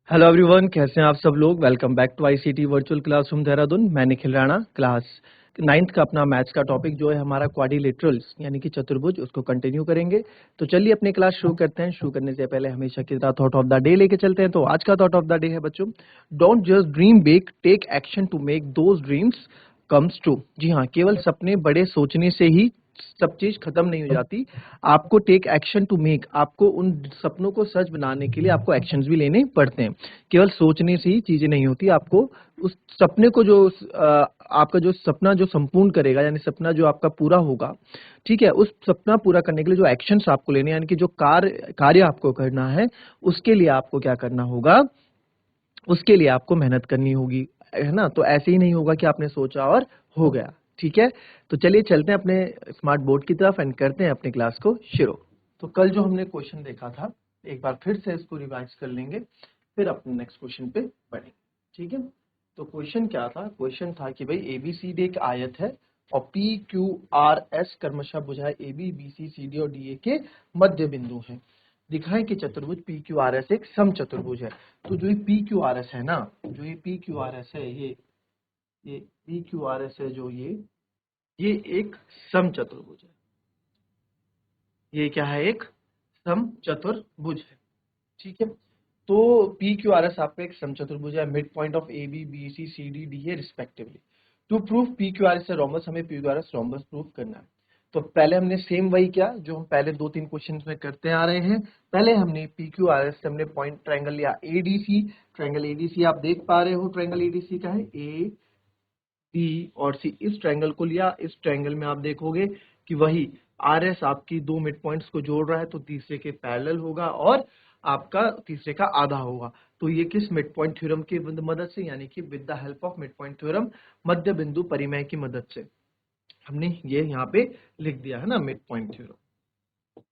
Hello everyone, कैसे हैं आप सब लोग। Welcome back to ICT virtual classroom Dehradun. मैं निखिल राणा। क्लास 9th का अपना मैथ्स का टॉपिक जो है हमारा क्वाड्रिलेटरल्स यानी कि चतुर्भुज, उसको कंटिन्यू करेंगे। तो चलिए अपनी क्लास शुरू करते हैं। शुरू करने से पहले हमेशा की तरह थॉट ऑफ द डे लेके चलते हैं। तो आज का थॉट ऑफ द डे है बच्चों, don't just dream big, take action to make those dreams comes true. जी हाँ, केवल सपने बड़े सोचने से ही सब चीज खत्म नहीं हो जाती। आपको टेक एक्शन टू मेक, आपको उन सपनों को सच बनाने के लिए आपको एक्शंस भी लेने पड़ते हैं। केवल सोचने से ही चीजें नहीं होती। आपको उस सपने को जो आपका जो सपना जो संपूर्ण करेगा, यानी सपना जो आपका पूरा होगा, ठीक है, उस सपना पूरा करने के लिए जो एक्शंस आपको लेने, यानी कि जो कार्य आपको करना है, उसके लिए आपको क्या करना होगा, उसके लिए आपको मेहनत करनी होगी, है ना। तो ऐसे ही नहीं होगा कि आपने सोचा और हो गया। ठीक है, तो चलिए चलते हैं अपने स्मार्ट बोर्ड की तरफ एंड करते हैं अपनी क्लास को शुरू। तो कल जो हमने क्वेश्चन देखा था, एक बार फिर से इसको रिवाइज कर लेंगे, फिर अपने नेक्स्ट क्वेश्चन पे बढ़ेंगे। ठीक है, तो क्वेश्चन क्या था? क्वेश्चन था कि भाई एबीसीडी एक आयत है और पी क्यू आर एस क्रमशः भुजाएं A B B C C D और डी ए के मध्य बिंदु हैं। दिखाएं कि चतुर्भुज पी क्यू आर एस एक समचतुर्भुज है। तो जो ये पी क्यू आर एस है ना, जो ये पी क्यू आर एस है, ये पी क्यू आर एस है, जो ये एक समचतुर्भुज है। ये क्या है? एक समचतुर्भुज है। ठीक है, तो पी क्यू आर एस आपका एक समचतुर्भुज है। Mid point of A B B C C D D है respectively. To prove P Q R S है रोमस, हमें P Q R S rhombus prove करना है। तो पहले हमने सेम वही किया जो हम पहले 2-3 क्वेश्चन में करते आ रहे हैं। पहले हमने पी क्यू आर एस से हमने पॉइंट ट्रायंगल लिया एडीसी। ट्रायंगल एडीसी आप देख पा रहे हो, ट्रायंगल एडीसी का है ए बी और सी। इस ट्रायंगल को लिया। इस ट्रायंगल में आप देखोगे कि वही आर एस आपकी दो मिड पॉइंट्स को जोड़ रहा है, तो तीसरे के पैरेलल होगा और आपका तीसरे का आधा होगा। तो ये किस मिड पॉइंट थ्योरम की मदद से, यानी कि with the help of mid point theorem, मध्य बिंदु परिमेय की मदद से हमने ये यहाँ पे लिख दिया है ना, मिड पॉइंट थ्योरम।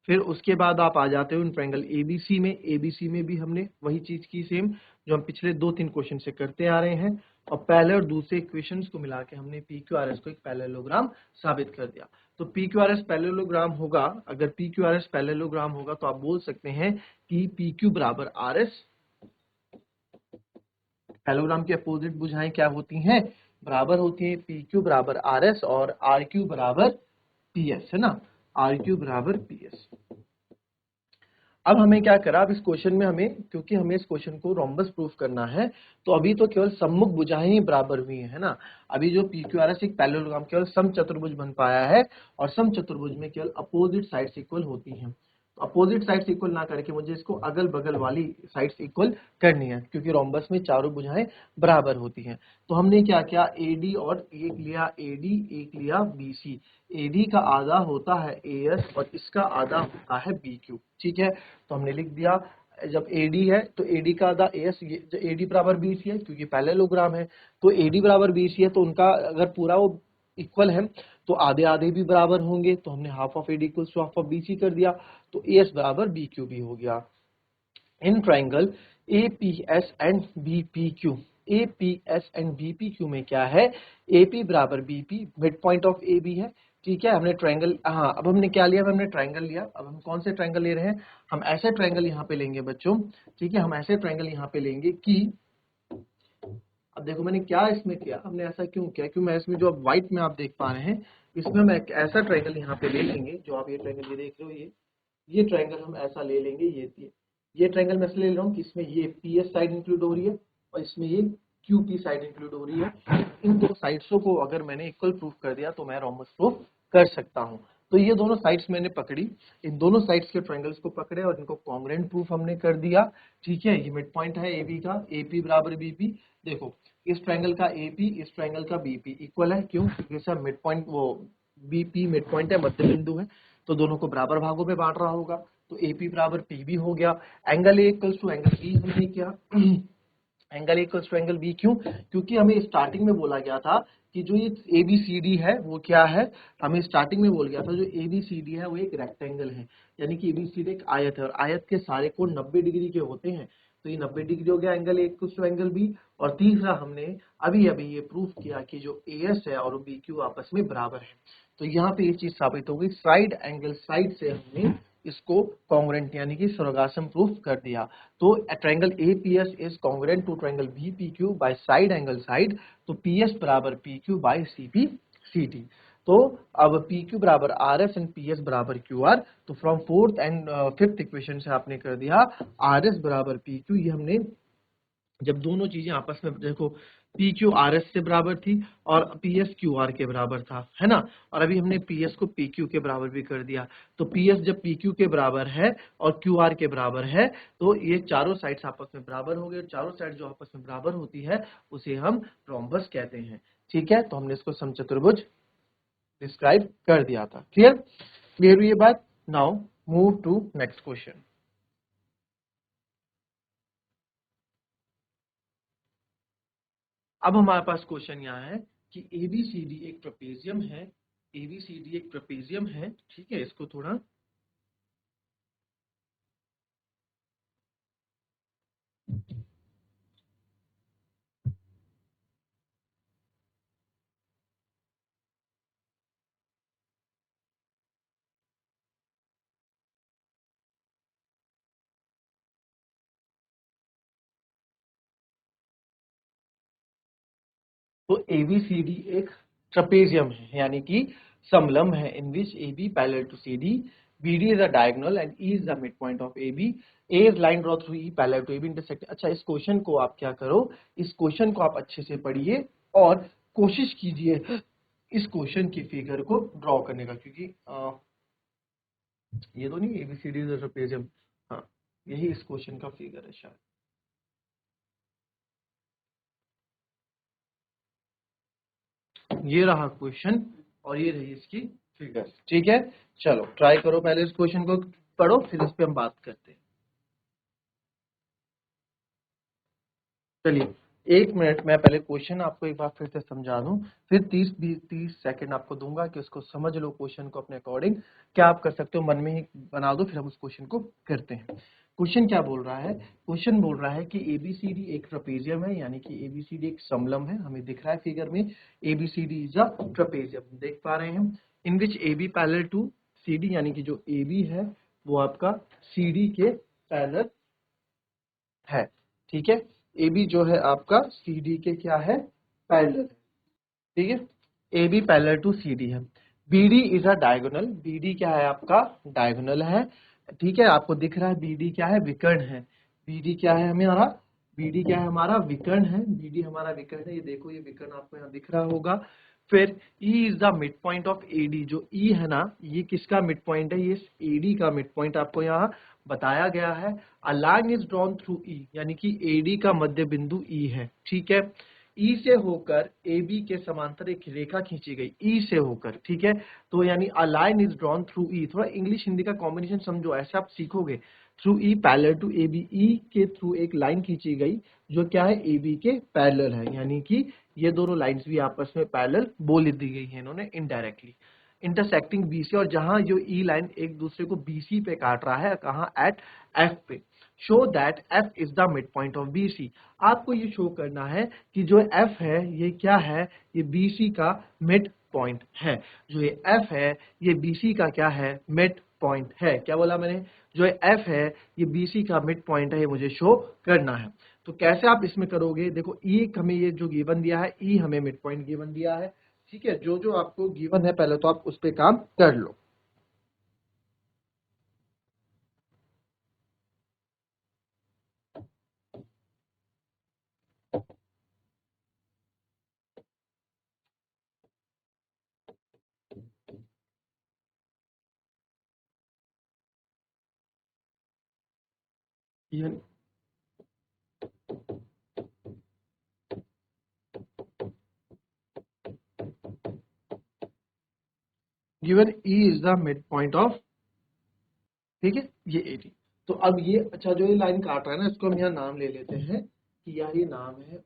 फिर उसके बाद आप आ जाते हो इन ट्रायंगल एबीसी में। एबीसी में भी हमने वही चीज की सेम, जो हम पिछले 2-3 क्वेश्चन से करते आ रहे हैं। और पहले और दूसरे इक्वेशंस को मिला के हमने पी क्यू आर एस को एक पैरेललोग्राम साबित कर दिया। तो P Q R S parallelogram होगा। अगर P Q R S parallelogram होगा तो आप बोल सकते हैं कि पी क्यू बराबर आर एस। पैरेललोग्राम की अपोजिट भुजाएं क्या होती हैं? बराबर होती है। पी क्यू बराबर आर एस और आर क्यू बराबर पी एस, है ना। आर क्यू बराबर पी एस। अब हमें क्या करा? अब इस क्वेश्चन में हमें, क्योंकि हमें इस क्वेश्चन को रोम्बस प्रूफ करना है, तो अभी तो केवल सम्मुख भुजाएं ही बराबर हुई है ना। अभी जो पी क्यू आर एस एक पैरेललोग्राम केवल समचतुर्भुज बन पाया है, और समचतुर्भुज में केवल अपोजिट साइड्स इक्वल होती हैं। तो अपोजिट साइड्स इक्वल ना करके मुझे इसको अगल बगल वाली साइड्स इक्वल करनी है, क्योंकि रोम्बस में चारों भुजाएं बराबर होती हैं। तो हमने क्या किया? एडी और एक लिया एडी, एक लिया बीसी। एडी का आधा होता है एएस और इसका आधा होता है बीक्यू। ठीक है, तो हमने लिख दिया जब एडी है तो एडी का आधा एएस, एडी बराबर बीसी है क्योंकि पैरेललोग्राम है। तो एडी बराबर बीसी है तो उनका अगर पूरा वो इक्वल है तो आधे आधे भी बराबर होंगे। तो हमने half of AD equals to half of BC कर दिया, तो एएस बराबर बीक्यू भी हो गया। In triangle APS and BPQ, APS and BPQ में क्या है? एपी बराबर BP, mid point of A B है। ठीक है, हमने ट्राइंगल, हाँ अब हमने क्या लिया? अब हमने ट्राइंगल लिया। अब हम कौन से ट्राइंगल ले रहे हैं? हम ऐसे ट्राइंगल यहाँ पे लेंगे बच्चों। ठीक है, हम ऐसे ट्राइंगल यहाँ पे लेंगे कि, अब देखो मैंने क्या इसमें किया, हमने ऐसा क्यों किया? क्यों मैं इसमें जो अब व्हाइट में आप देख पा रहे हैं, इसमें हम एक ऐसा ट्राइंगल यहाँ पे ले लेंगे। जो आप ये ट्राइंगल ये देख रहे हो, ये ट्राइंगल हम ऐसा ले लेंगे। ये ट्राइंगल मैं इसलिए ले रहा हूँ कि इसमें ये पी एस साइड इंक्लूड हो रही है और इसमें ये क्यू पी साइड इंक्लूड हो रही है। इन दो साइड्सों को अगर मैंने इक्वल प्रूफ कर दिया तो मैं रोमस प्रूफ कर सकता हूँ। तो ये दोनों साइड्स मैंने पकड़ी, इन दोनों साइड्स के ट्रायंगल्स को पकड़े और इनको कॉन्ग्रुएंट प्रूफ हमने कर दिया। ठीक है, ये मिड पॉइंट है एबी का, एपी बराबर बीपी। देखो इस ट्रायंगल का एपी, इस ट्रायंगल का बीपी इक्वल है। क्यों? क्योंकि सब मिड पॉइंट, वो बीपी मिड पॉइंट है, मध्य बिंदु है, तो दोनों को बराबर भागों में बांट रहा होगा। तो एपी बराबर पीबी हो गया। Angle A equals to angle B हमने किया। Angle equals to angle B. क्यों? क्योंकि हमें स्टार्टिंग में बोला गया था कि जो ये ए बी सी डी है वो क्या है? हमें स्टार्टिंग में बोल गया था जो ए बी सी डी है वो एक रेक्टेंगल है, यानी कि ए बी सी डी एक आयत है और आयत के सारे कोण 90 डिग्री के होते हैं। तो ये 90 डिग्री हो गया angle A equals to angle B. और तीसरा हमने अभी अभी ये प्रूफ किया कि जो ए एस है और बी क्यू आपस में बराबर है। तो यहाँ पे ये चीज साबित हो गई। साइड एंगल साइड से हमने इसको कॉन्ग्रेंट यानी कि स्वर्गासम प्रूफ कर दिया। तो triangle APS is congruent to triangle BPQ by side angle side. तो पीएस बराबर पीक्यू बाय सीपी सीटी। तो अब PQ बराबर RS एंड PS बराबर QR। तो from fourth and fifth equation से आपने कर दिया RS बराबर PQ। ये हमने जब दोनों चीजें आपस में देखो, PQ RS से बराबर थी और PS QR के बराबर था, है ना। और अभी हमने PS को PQ के बराबर भी कर दिया। तो PS जब PQ के बराबर है और QR के बराबर है तो ये चारों साइड्स आपस में बराबर हो गए। चारों साइड जो आपस में बराबर होती है उसे हम रोम्बस कहते हैं। ठीक है, तो हमने इसको समचतुर्भुज डिस्क्राइब कर दिया था। क्लियर क्लियर हुई ये बात। Now move to next question. अब हमारे पास क्वेश्चन यहाँ है कि एबीसीडी एक ट्रेपेजियम है। एबीसीडी एक ट्रेपेजियम है, ठीक है। इसको थोड़ा तो एबीसीडी एक ट्रेपेजियम है यानी कि समलंब है, in which AB parallel to CD, BD is a diagonal and E is the midpoint of AB, A is line draw through E parallel to AB intersect। अच्छा, इस क्वेश्चन को आप क्या करो, इस क्वेश्चन को आप अच्छे से पढ़िए और कोशिश कीजिए इस क्वेश्चन की फिगर को ड्रॉ करने का, क्योंकि ये तो नहीं ABCD इज अ ट्रेपेजियम, हाँ यही इस क्वेश्चन का फिगर है शायद। ये रहा क्वेश्चन और ये रही इसकी फिगर। ठीक है, चलो ट्राई करो, पहले इस क्वेश्चन को पढ़ो फिर इस पे हम बात करते हैं। चलिए, एक मिनट मैं पहले क्वेश्चन आपको एक बार फिर से समझा दूं, फिर 30 सेकंड आपको दूंगा कि उसको समझ लो क्वेश्चन को अपने अकॉर्डिंग। क्या आप कर सकते हो, मन में ही बना दो, फिर हम उस क्वेश्चन को करते हैं। क्वेश्चन क्या बोल रहा है, क्वेश्चन बोल रहा है कि एबीसीडी एक ट्रेपेजियम है, यानी कि एबीसीडी एक समलंब है। हमें दिख रहा है फिगर में एबीसीडी इज अ ट्रेपेजियम, देख पा रहे हैं हम। इन which AB parallel to CD, यानी कि जो AB है वो आपका CD के पैरेलल है। ठीक है, ए बी जो है आपका सी डी के क्या है, पैरेलल है। ठीक है, A B parallel to C D है। B D is a diagonal, B D क्या है आपका, डायगोनल है। ठीक है, आपको दिख रहा है बी डी क्या है, विकर्ण है। बी डी क्या है हमारा, बी डी क्या है हमारा, विकर्ण है। बी डी हमारा विकर्ण है, ये देखो ये विकर्ण आपको यहाँ दिख रहा होगा। फिर E is the mid point of AD, जो E है ना ये किसका मिड पॉइंट है, ये AD का मिड पॉइंट आपको यहाँ बताया गया है। अ line is drawn through E, यानी कि AD का मध्य बिंदु E है। ठीक है, E से होकर AB के समांतर एक रेखा खींची गई, E से होकर। ठीक है, तो यानी a line is drawn through E, थोड़ा इंग्लिश हिंदी का कॉम्बिनेशन समझो, ऐसे आप सीखोगे। Through E parallel to AB, E के थ्रू एक लाइन खींची गई जो क्या है, AB के पैरेलल है, यानी कि ये दोनों लाइंस भी आपस में पैरेलल बोल दी गई है इन्होंने इनडायरेक्टली। इंटरसेक्टिंग BC, और जहां जो E लाइन एक दूसरे को BC पे काट रहा है, कहाँ, एट F पे। Show that F is the mid point of BC। आपको ये शो करना है कि जो F है ये क्या है, ये BC का मिड पॉइंट है। जो ये F है ये BC का क्या है, मिड पॉइंट है। क्या बोला मैंने, जो F है ये BC का मिड पॉइंट है, ये मुझे शो करना है। तो कैसे आप इसमें करोगे, देखो E हमें ये जो गिवन दिया है, E हमें मिड पॉइंट गिवन दिया है। ठीक है, जो जो आपको गिवन है पहले तो आप उस पे काम कर लो। Given E is the mid point of, ठीक है, ये 80। तो अब ये अच्छा जो ये लाइन काट रहा है ना, इसको हम यहाँ नाम ले लेते हैं कि यार ये नाम है,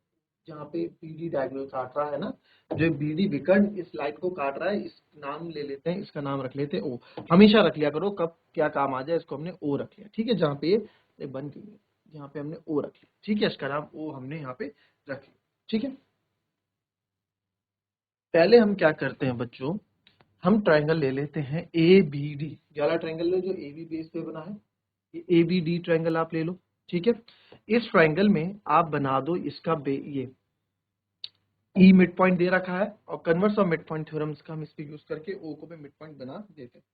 जहाँ पे BD डायगोनल काट रहा है ना, जो BD विकर्ण इस लाइन को काट रहा है, इस नाम ले लेते हैं, इसका नाम रख लेते हैं O। हमेशा रख लिया करो, कब क्या काम आ जाए, इसको हमने O रख लिया। ठीक है, जहाँ पे ये बन क्यों गई, जहाँ पे हमने O रख लिया। ठीक है, इसका नाम O हमने यहाँ पे रख लिया। ठीक है, पहले हम क्या करते हैं बच्चों, हम ट्रायंगल ले लेते हैं ए बी डी, वाला ट्रायंगल लो जो ए बी बेस पे बना है, ए बी डी ट्रायंगल आप ले लो। ठीक है, इस ट्रायंगल में आप बना दो इसका ये ई मिड पॉइंट दे रखा है, और converse of mid point theorems का हम इस पे यूज करके ओ को भी मिड पॉइंट बना देते हैं।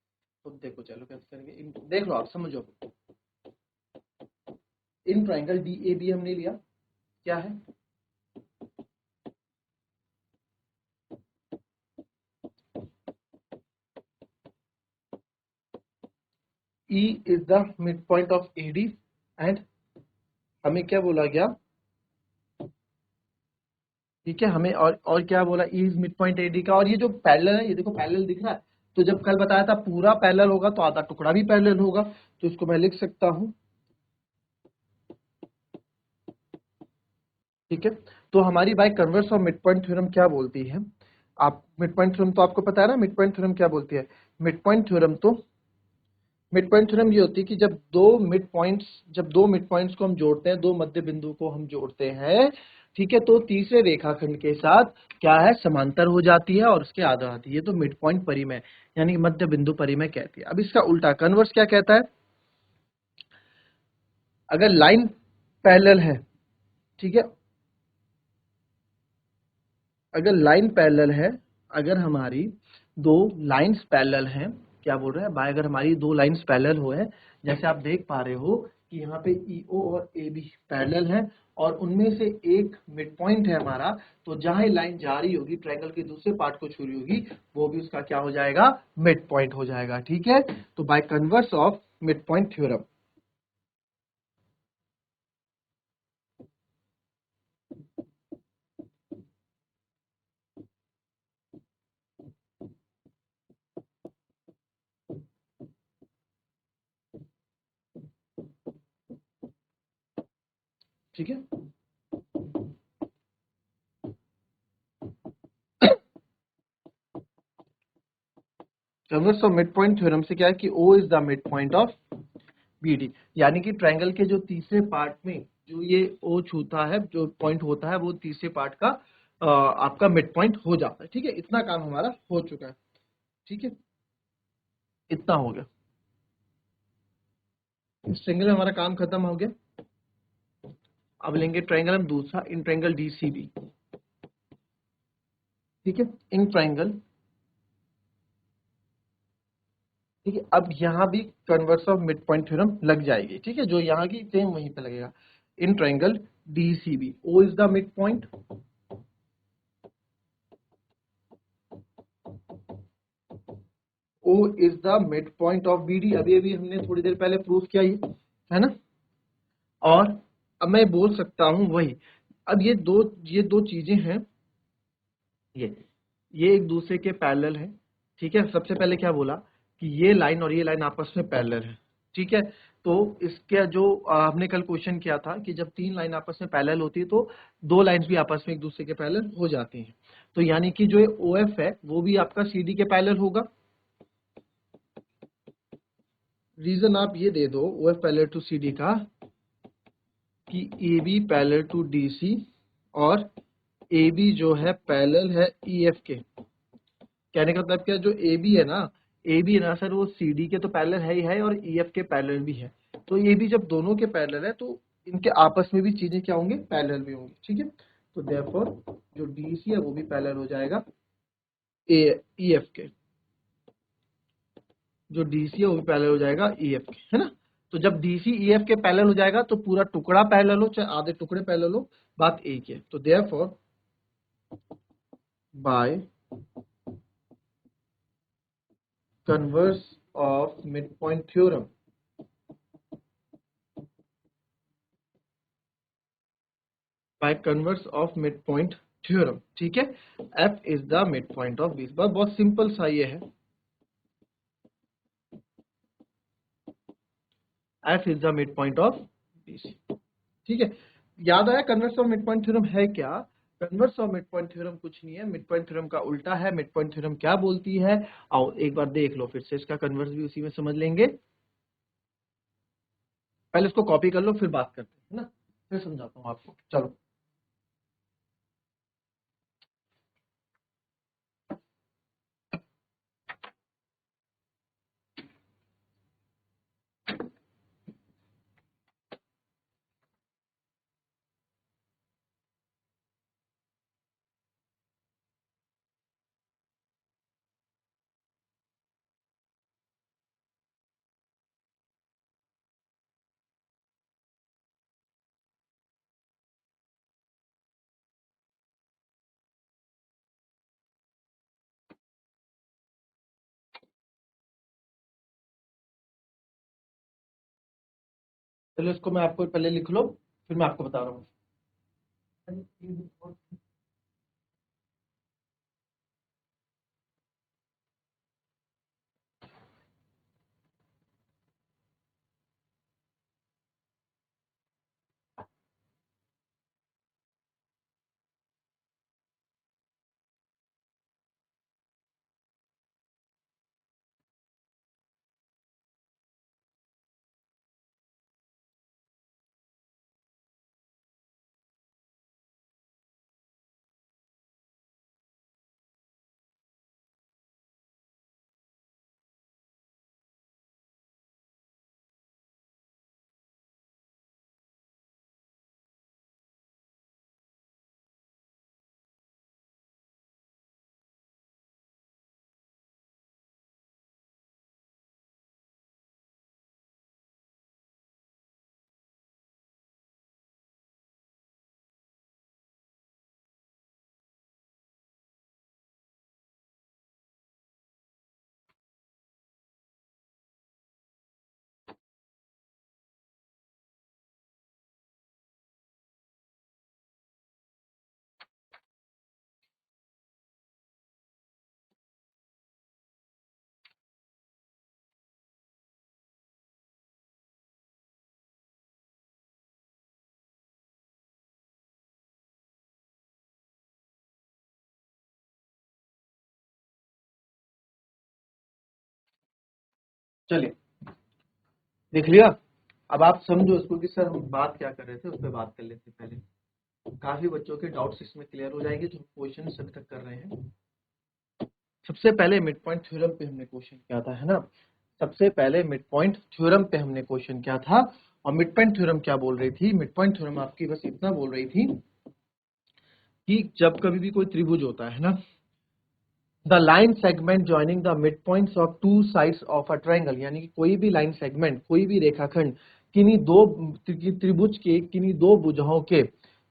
तो देखो चलो कैसे करेंगे, देख लो आप समझो। In triangle D A B हमने लिया, क्या है E is the midpoint of AD and हमें क्या बोला गया, ठीक है, हमें और क्या बोला, E is midpoint AD का, और ये जो पैरेलल है, ये देखो पैरेलल दिख रहा है, तो जब कल बताया था पूरा पैरेलल होगा तो आधा टुकड़ा भी पैरेलल होगा, तो इसको मैं लिख सकता हूं। ठीक है, तो हमारी bye converse of mid point theorem क्या बोलती है, आप मिड पॉइंट थ्योरम तो आपको पता है ना, मिड पॉइंट थ्योरम क्या बोलती है, मिड पॉइंट थ्योरम तो मिड पॉइंट थ्योरम ये होती है कि जब दो मिड पॉइंट्स को हम जोड़ते हैं, दो मध्य बिंदु को हम जोड़ते हैं, ठीक है, तो तीसरे रेखाखंड के साथ क्या है, समांतर हो जाती है और उसके आधा आती है, तो मिड पॉइंट परिमेय यानी कि मध्य बिंदु परिमेय कहती है। अब इसका उल्टा कन्वर्स क्या कहता है, अगर लाइन पैरेलल है, ठीक है, अगर लाइन पैरेलल है, अगर हमारी दो लाइंस पैरेलल हैं, क्या बोल रहे हैं भाई, अगर हमारी दो लाइंस पैरेलल हो है, जैसे आप देख पा रहे हो कि यहाँ पे EO और AB पैरेलल हैं, और उनमें से एक मिड पॉइंट है हमारा, तो जहां लाइन जा रही होगी ट्रायंगल के दूसरे पार्ट को छू रही होगी, वो भी उसका क्या हो जाएगा, मिड पॉइंट हो जाएगा। ठीक है, तो bye converse of mid point theorem, ठीक है, converse of mid point theorem से क्या है कि O is the mid point of BD, यानी कि ट्रायंगल के जो तीसरे पार्ट में जो ये O छूता है, जो पॉइंट होता है, वो तीसरे पार्ट का आपका मिड पॉइंट हो जाता है। ठीक है, इतना काम हमारा हो चुका है। ठीक है, इतना हो गया, इस ट्रायंगल में हमारा काम खत्म हो गया। अब लेंगे ट्रायंगल हम दूसरा, इन ट्रायंगल DCB। ठीक है, इन ट्रायंगल, ठीक है, अब यहाँ भी converse of mid point theorem लग जाएगी। ठीक है, जो यहाँ की सेम वहीं पे लगेगा। In triangle DCB, O is the mid point, O is the mid point of BD, अभी अभी हमने थोड़ी देर पहले प्रूफ किया ये, है ना, और अब मैं बोल सकता हूं वही। अब ये दो चीजें हैं, ये ये एक दूसरे के पैरेलल है। ठीक है, सबसे पहले क्या बोला कि ये लाइन और ये लाइन आपस में पैरेलल है। ठीक है, तो इसके जो हमने कल क्वेश्चन किया था कि जब तीन लाइन आपस में पैरेलल होती है तो दो लाइंस भी आपस में एक दूसरे के पैरेलल हो जाती हैं, तो यानी कि जो ये OF है वो भी आपका CD के पैरेलल होगा। रीजन आप ये दे दो OF पैरेलल टू CD का कि AB पैरेलल टू DC, और AB जो है पैरेलल है EF के। कहने का मतलब क्या, जो ए बी है ना सर, वो सी डी के तो पैरेलल है ही है, और ई एफ के पैरेलल भी है, तो ये भी जब दोनों के पैरेलल है तो इनके आपस में भी चीजें क्या होंगे, पैरेलल भी होंगी। ठीक है, तो देयरफॉर जो डी सी है वो भी पैरेलल हो जाएगा ए ई एफ के, जो डी सी है वो भी पैरेलल हो जाएगा ई एफ के, है ना। तो जब डी सी ई एफ के पैरेलल हो जाएगा तो पूरा टुकड़ा पैरेलल हो चाहे आधे टुकड़े पैरेलल हो, बात एक ही है। तो therefore by converse of mid point theorem, by converse of mid point theorem, ठीक है, F is the mid point of B. बस बहुत सिंपल सा ये है, F is the mid point of B C. ठीक है, याद आया converse of mid point theorem है क्या, converse of mid point theorem कुछ नहीं है, मिड पॉइंट थ्योरम का उल्टा है। मिड पॉइंट थ्योरम क्या बोलती है, आओ एक बार देख लो, फिर से इसका कन्वर्स भी उसी में समझ लेंगे। पहले इसको कॉपी कर लो फिर बात करते हैं, है ना, फिर समझाता हूँ आपको। चलो, चलो इसको मैं आपको पहले लिख लो, फिर मैं आपको बता रहा हूँ। चलिए, देख लिया। अब आप समझो इसको कि सर हम बात क्या कर रहे थे, उस पर बात कर लेते हैं पहले। काफी बच्चों के डाउट्स इसमें क्लियर हो जाएंगे जो क्वेश्चन अभी तक कर रहे हैं। सबसे पहले मिड पॉइंट थ्योरम पे हमने क्वेश्चन किया था, है ना। सबसे पहले मिड पॉइंट थ्योरम पे हमने क्वेश्चन किया था। और मिड पॉइंट थ्योरम क्या बोल रही थी? मिड पॉइंट थ्योरम आपकी बस इतना बोल रही थी कि जब कभी भी कोई त्रिभुज होता है ना, the line segment joining the mid points of two sides of a triangle, यानी कि कोई भी लाइन सेगमेंट, कोई भी रेखाखंड किन्हीं दो त्रिभुज के किन्हीं दो भुजाओं के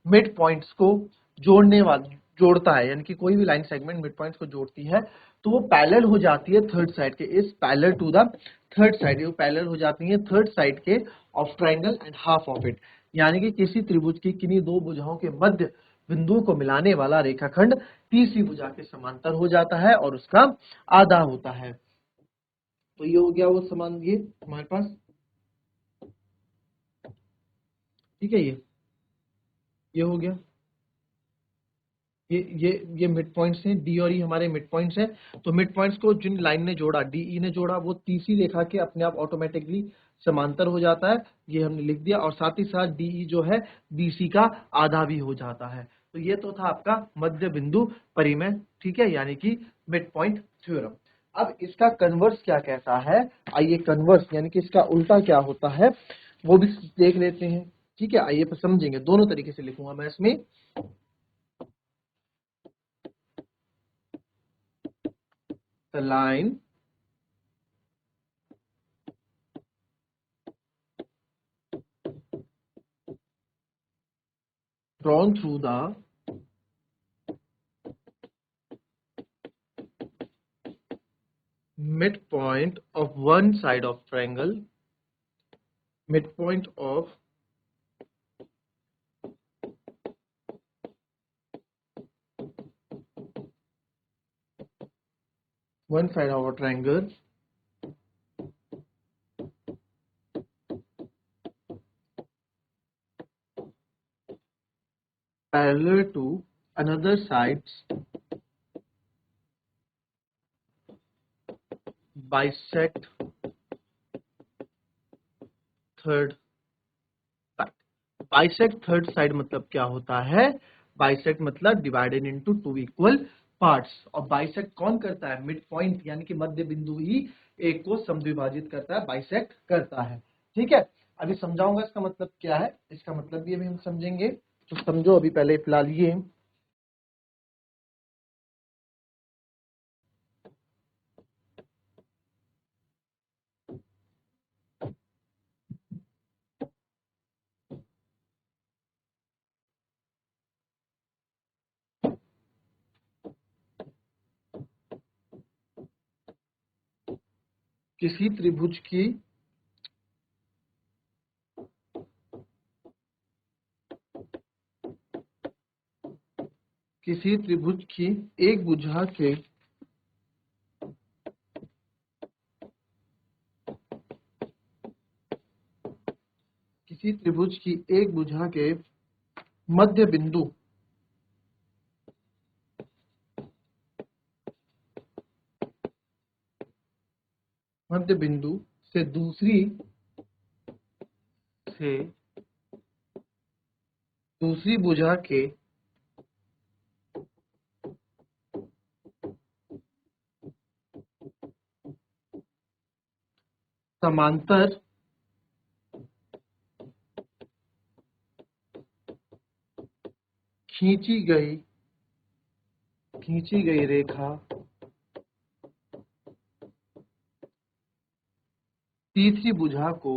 मिड पॉइंट्स को जोड़ने वाला जोड़ता है, यानी कि कोई भी लाइन सेगमेंट मिड पॉइंट्स को जोड़ती है तो वो पैरेलल हो जाती है थर्ड साइड के, is parallel to the third side, वो पैरेलल हो जाती है थर्ड साइड के of triangle and half of it, यानी कि किसी त्रिभुज की किन्हीं दो भुजाओं के मध्य बिंदुओं को मिलाने वाला रेखाखंड तीसरी भुजा के समांतर हो जाता है और उसका आधा होता है। तो ये हो गया वो समान, ये हमारे पास, ठीक है। ये हो गया। ये मिड पॉइंट्स हैं, डी और ई हमारे मिड पॉइंट्स हैं। तो मिड पॉइंट्स को जिन लाइन ने जोड़ा, डी ई ने जोड़ा, वो तीसरी रेखा के अपने आप ऑटोमेटिकली समांतर हो जाता है, ये हमने लिख दिया। और साथ ही साथ डी ई जो है बीसी का आधा भी हो जाता है। तो ये तो था आपका मध्य बिंदु परिमेय, ठीक है, यानी कि मिड पॉइंट थ्योरम। अब इसका कन्वर्स क्या कहता है, आइए कन्वर्स यानी कि इसका उल्टा क्या होता है वो भी देख लेते हैं, ठीक है। आइए समझेंगे, दोनों तरीके से लिखूंगा मैं इसमें। The line drawn through the midpoint of one side of triangle, midpoint of one side of a triangle parallel to another side's bisect third side। Bisect third side मतलब क्या होता है? बाइसेक्ट मतलब divided into two equal parts. और bisect कौन करता है? Mid point यानी कि मध्य बिंदु ही एक को समद्विभाजित करता है, बाइसेक्ट करता है, ठीक है। अभी समझाऊंगा इसका मतलब क्या है, इसका मतलब भी अभी हम समझेंगे। तो समझो अभी पहले फिलहाल ये किसी त्रिभुज की किसी त्रिभुज की एक भुजा के मध्य बिंदु से दूसरी भुजा के समांतर खींची गई रेखा तीसरी भुजा को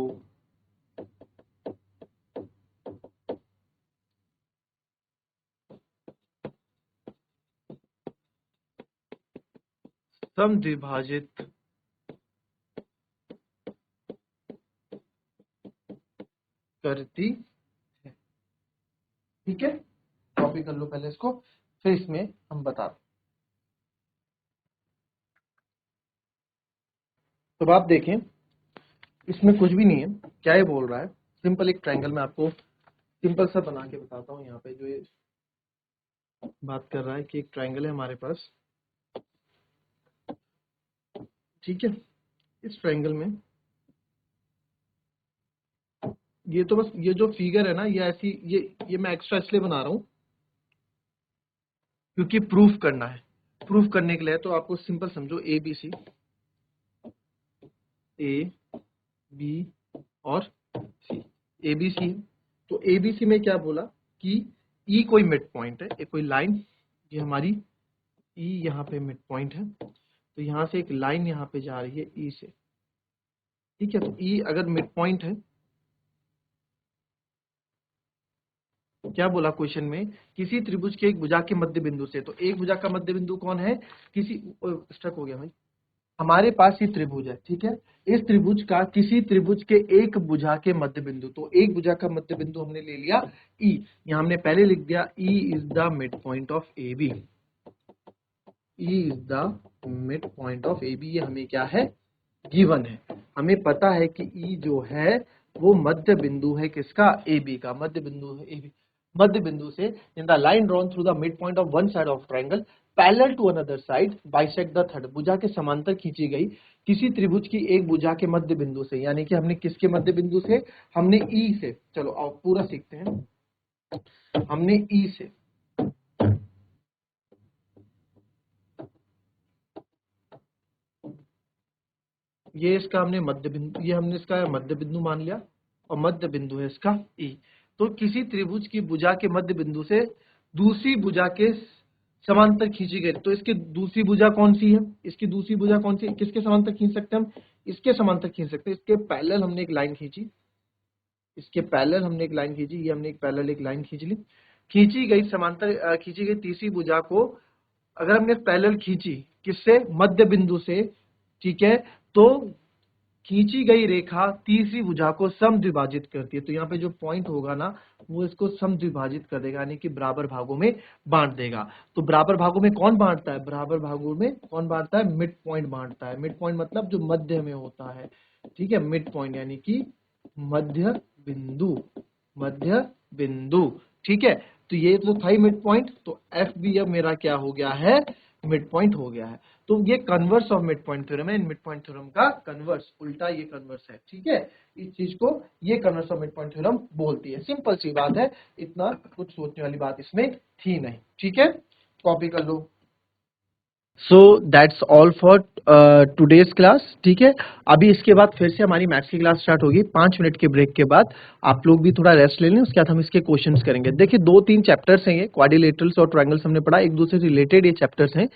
समद्विभाजित करती है। ठीक है, कॉपी कर लो पहले इसको, फिर इसमें हम बता दें। तो आप देखें, इसमें कुछ भी नहीं है, क्या ये बोल रहा है, सिंपल एक ट्रायंगल में आपको सिंपल सा बना के बताता हूँ। यहाँ पे जो ये बात कर रहा है कि एक ट्रायंगल है हमारे पास, ठीक है। इस ट्रायंगल में ये तो बस ये जो फिगर है ना, ये ऐसी ये मैं एक्स्ट्रा इसलिए बना रहा हूँ क्योंकि प्रूफ करना है। प्रूफ करने के लिए तो आपको सिंपल समझो, ए बी और सी, ए बी सी है। तो ए बी सी में क्या बोला कि ई कोई मिड पॉइंट है, एक कोई लाइन, ये हमारी ई यहाँ पे मिड पॉइंट है। तो यहाँ से एक लाइन यहाँ पे जा रही है ई से, ठीक है। तो ई अगर मिड पॉइंट है, क्या बोला क्वेश्चन में, किसी त्रिभुज के एक भुजा के मध्य बिंदु से। तो एक भुजा का मध्य बिंदु कौन है, किसी स्टक हो गया भाई, हमारे पास ये त्रिभुज है, ठीक है। इस त्रिभुज का किसी त्रिभुज के एक भुजा के मध्य बिंदु, तो एक भुजा का मध्य बिंदु हमने ले लिया ई, यहाँ हमने पहले लिख दिया E is the mid point of A B, E is the mid point of A B, ये हमें क्या है, गिवन है। हमें पता है कि ई जो है वो मध्य बिंदु है किसका, ए बी का, मध्य बिंदु है ए बी। मध्य बिंदु से in the line drawn through the mid point of one side of triangle parallel to another side bisect the third, भुजा के समांतर खींची गई किसी त्रिभुज की एक भुजा के मध्य बिंदु से, यानी कि हमने किसके मध्य बिंदु से, हमने ई से, चलो आप पूरा सीखते हैं। हमने ई से ये इसका हमने मध्य बिंदु, ये हमने इसका मध्य बिंदु मान लिया और मध्य बिंदु है इसका ई। तो किसी त्रिभुज की भुजा के मध्य बिंदु से दूसरी भुजा के समांतर खींची गई, तो इसकी दूसरी भुजा कौन सी है, इसकी दूसरी भुजा कौन सी है, किसके समांतर खींच सकते हैं हम, इसके समांतर खींच सकते हैं। इसके पैरेलल हमने एक लाइन खींची, इसके पैरेलल हमने एक लाइन खींची, ये हमने एक पैरेलल एक लाइन खींच ली। खींची गई समांतर खींची गई तीसरी भुजा को अगर हमने पैरेलल खींची किससे, मध्य बिंदु से, ठीक है, तो खींची गई रेखा तीसरी भुजा को समद्विभाजित करती है। तो यहाँ पे जो पॉइंट होगा ना, वो इसको समद्विभाजित कर देगा, यानी कि बराबर भागों में बांट देगा। तो बराबर भागों में कौन बांटता है, बराबर भागों में कौन बांटता है, मिड पॉइंट बांटता है। मिड पॉइंट मतलब जो मध्य में होता है, ठीक है, मिड पॉइंट यानी कि मध्य बिंदु, मध्य बिंदु, ठीक है। तो ये तो था ही मिड पॉइंट, तो एफ भी अब मेरा क्या हो गया है, मिड पॉइंट हो गया है। तो ये converse of mid point theorem है, मिड पॉइंट थ्योरम का कन्वर्स, उल्टा ये कन्वर्स है, ठीक है। इस चीज को ये converse of mid point theorem बोलती है। सिंपल सी बात है, इतना कुछ सोचने वाली बात इसमें थी नहीं, ठीक है, कॉपी कर लो। So that's all for today's class, ठीक है। अभी इसके बाद फिर से हमारी मैथ्स की क्लास स्टार्ट होगी 5 मिनट के ब्रेक के बाद। आप लोग भी थोड़ा रेस्ट ले लें, उसके बाद हम इसके क्वेश्चंस करेंगे। देखिए 2-3 चैप्टर्स हैं ये, क्वाड्रिलेटरल्स और ट्रायंगल्स हमने पढ़ा, एक दूसरे से रिलेटेड ये चैप्टर्स हैं।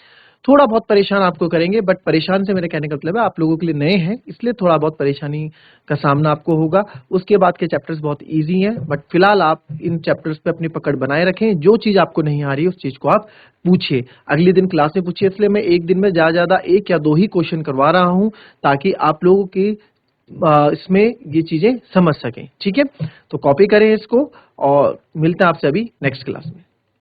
थोड़ा बहुत परेशान आपको करेंगे, बट परेशान से मेरे कहने का मतलब है आप लोगों के लिए नए हैं, इसलिए थोड़ा बहुत परेशानी का सामना आपको होगा। उसके बाद के चैप्टर्स बहुत इजी हैं, बट फिलहाल आप इन चैप्टर्स पे अपनी पकड़ बनाए रखें। जो चीज आपको नहीं आ रही है उस चीज को आप पूछिए, अगले दिन क्लास में पूछिए। इसलिए मैं एक दिन में ज्यादा 1 या 2 ही क्वेश्चन करवा रहा हूं, ताकि आप लोगों की इसमें ये चीजें समझ सकें, ठीक है। तो कॉपी करें इसको और मिलते हैं आपसे अभी नेक्स्ट क्लास में।